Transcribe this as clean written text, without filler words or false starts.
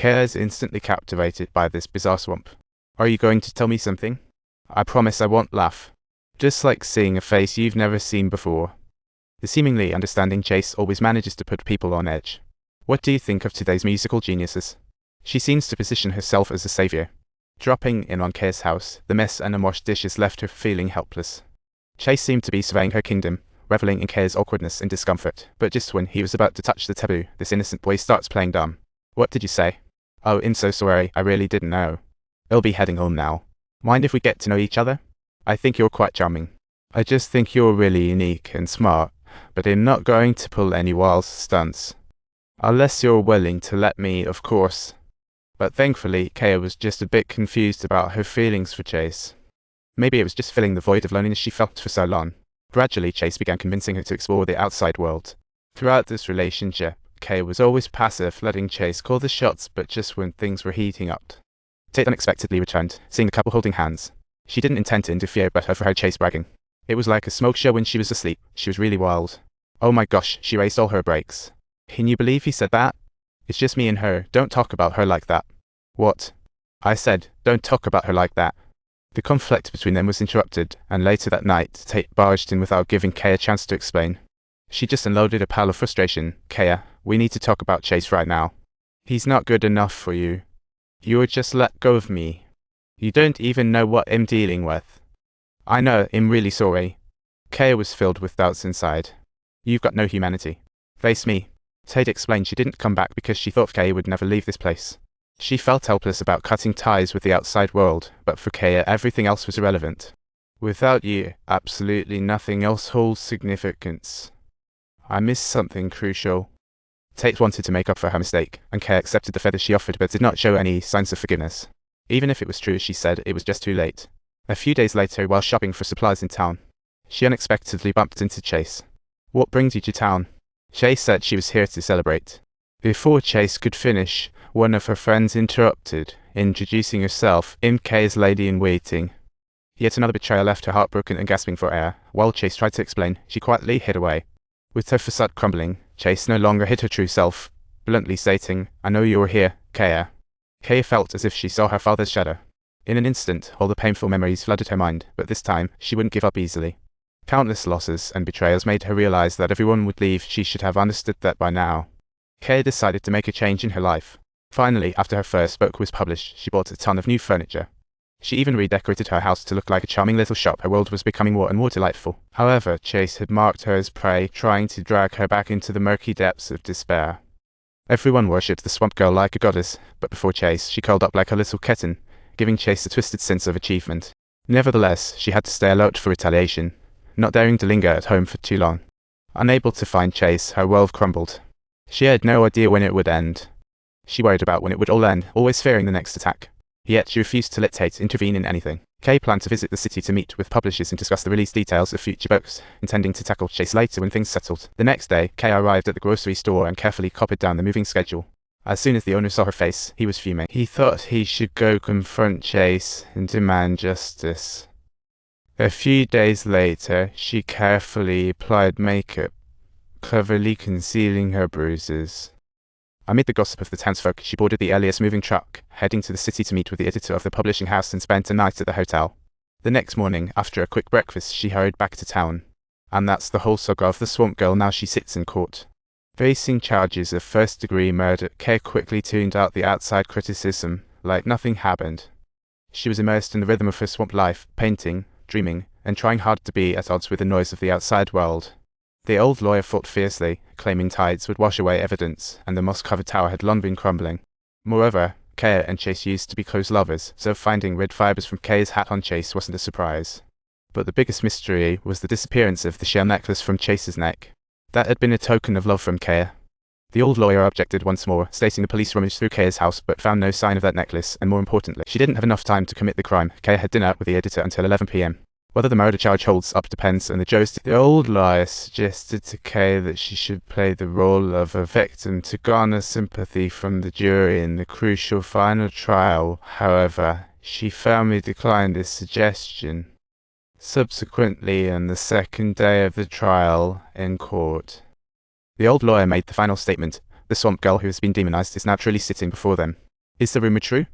Kaya is instantly captivated by this bizarre swamp. Are you going to tell me something? I promise I won't laugh. Just like seeing a face you've never seen before. The seemingly understanding Chase always manages to put people on edge. What do you think of today's musical geniuses? She seems to position herself as a savior. Dropping in on Kaya's house, the mess and unwashed dishes left her feeling helpless. Chase seemed to be surveying her kingdom, reveling in Kaya's awkwardness and discomfort, but just when he was about to touch the taboo, this innocent boy starts playing dumb. What did you say? Oh, I'm so sorry, I really didn't know. I'll be heading home now. Mind if we get to know each other? I think you're quite charming. I just think you're really unique and smart, but I'm not going to pull any wild stunts. Unless you're willing to let me, of course. But thankfully, Kaya was just a bit confused about her feelings for Chase. Maybe it was just filling the void of loneliness she felt for so long. Gradually, Chase began convincing her to explore the outside world. Throughout this relationship, Kaya was always passive, letting Chase call the shots, but just when things were heating up. Tate unexpectedly returned, seeing the couple holding hands. She didn't intend to interfere, but overheard Chase bragging. It was like a smoke show when she was asleep. She was really wild. Oh my gosh, she raised all her brakes. Can you believe he said that? It's just me and her, don't talk about her like that. What? I said, don't talk about her like that. The conflict between them was interrupted, and later that night, Tate barged in without giving Kaya a chance to explain. She just unloaded a pile of frustration. Kaya, we need to talk about Chase right now. He's not good enough for you. You would just let go of me. You don't even know what I'm dealing with. I know, I'm really sorry. Kaya was filled with doubts inside. You've got no humanity. Face me. Tate explained she didn't come back because she thought Kaya would never leave this place. She felt helpless about cutting ties with the outside world, but for Kaya everything else was irrelevant. Without you, absolutely nothing else holds significance. I missed something crucial. Tate wanted to make up for her mistake, and Kaya accepted the feather she offered but did not show any signs of forgiveness. Even if it was true, she said, it was just too late. A few days later, while shopping for supplies in town, she unexpectedly bumped into Chase. What brings you to town? Chase said she was here to celebrate. Before Chase could finish, one of her friends interrupted, introducing herself, Kaya's lady-in-waiting. Yet another betrayal left her heartbroken and gasping for air. While Chase tried to explain, she quietly hid away. With her facade crumbling, Chase no longer hid her true self, bluntly stating, I know you were here, Kaya. Kaya felt as if she saw her father's shadow. In an instant, all the painful memories flooded her mind, but this time, she wouldn't give up easily. Countless losses and betrayals made her realize that everyone would leave. She should have understood that by now. Kaya decided to make a change in her life. Finally, after her first book was published, she bought a ton of new furniture. She even redecorated her house to look like a charming little shop. Her world was becoming more and more delightful. However, Chase had marked her as prey, trying to drag her back into the murky depths of despair. Everyone worshipped the swamp girl like a goddess, but before Chase, she curled up like a little kitten, giving Chase a twisted sense of achievement. Nevertheless, she had to stay alert for retaliation, not daring to linger at home for too long. Unable to find Chase, her world crumbled. She had no idea when it would end. She worried about when it would all end, always fearing the next attack. Yet she refused to let Tate intervene in anything. Kay planned to visit the city to meet with publishers and discuss the release details of future books, intending to tackle Chase later when things settled. The next day, Kay arrived at the grocery store and carefully copied down the moving schedule. As soon as the owner saw her face, he was fuming. He thought he should go confront Chase and demand justice. A few days later, she carefully applied makeup, cleverly concealing her bruises. Amid the gossip of the townsfolk, she boarded the earliest moving truck, heading to the city to meet with the editor of the publishing house and spent a night at the hotel. The next morning, after a quick breakfast, she hurried back to town. And that's the whole saga of the Swamp Girl. Now she sits in court. Facing charges of first-degree murder, Kay quickly tuned out the outside criticism, like nothing happened. She was immersed in the rhythm of her swamp life, painting, dreaming, and trying hard to be at odds with the noise of the outside world. The old lawyer fought fiercely, claiming tides would wash away evidence, and the moss-covered tower had long been crumbling. Moreover, Kaya and Chase used to be close lovers, so finding red fibers from Kaya's hat on Chase wasn't a surprise. But the biggest mystery was the disappearance of the shell necklace from Chase's neck. That had been a token of love from Kaya. The old lawyer objected once more, stating the police rummaged through Kaya's house but found no sign of that necklace, and more importantly, she didn't have enough time to commit the crime. Kaya had dinner with the editor until 11 p.m. Whether the murder charge holds up depends on the jury. The old lawyer suggested to Kay that she should play the role of a victim to garner sympathy from the jury in the crucial final trial. However, she firmly declined this suggestion. Subsequently, on the second day of the trial in court, the old lawyer made the final statement. The swamp girl who has been demonized is now truly sitting before them. Is the rumor true?